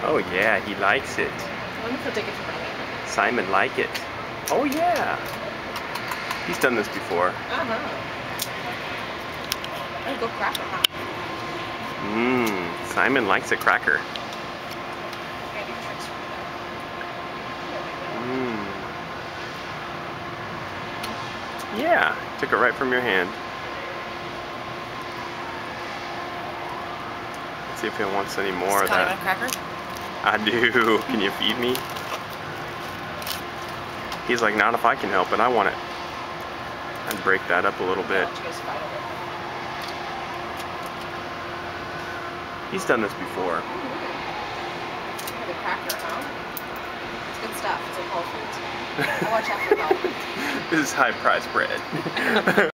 Oh yeah, he likes it. I wonder if he'll take it from my hand. Simon like it. Oh yeah. He's done this before. I'd go cracker, huh? Simon likes a cracker. Yeah, took it right from your hand. Let's see if he wants any more of that. Kind of a cracker? I do. Can you feed me? He's like, not if I can help it. I want it. I'd break that up a little bit. He's done this before. The cracker, huh? It's good stuff. It's like Whole Foods. I watch out for health. This is high price bread.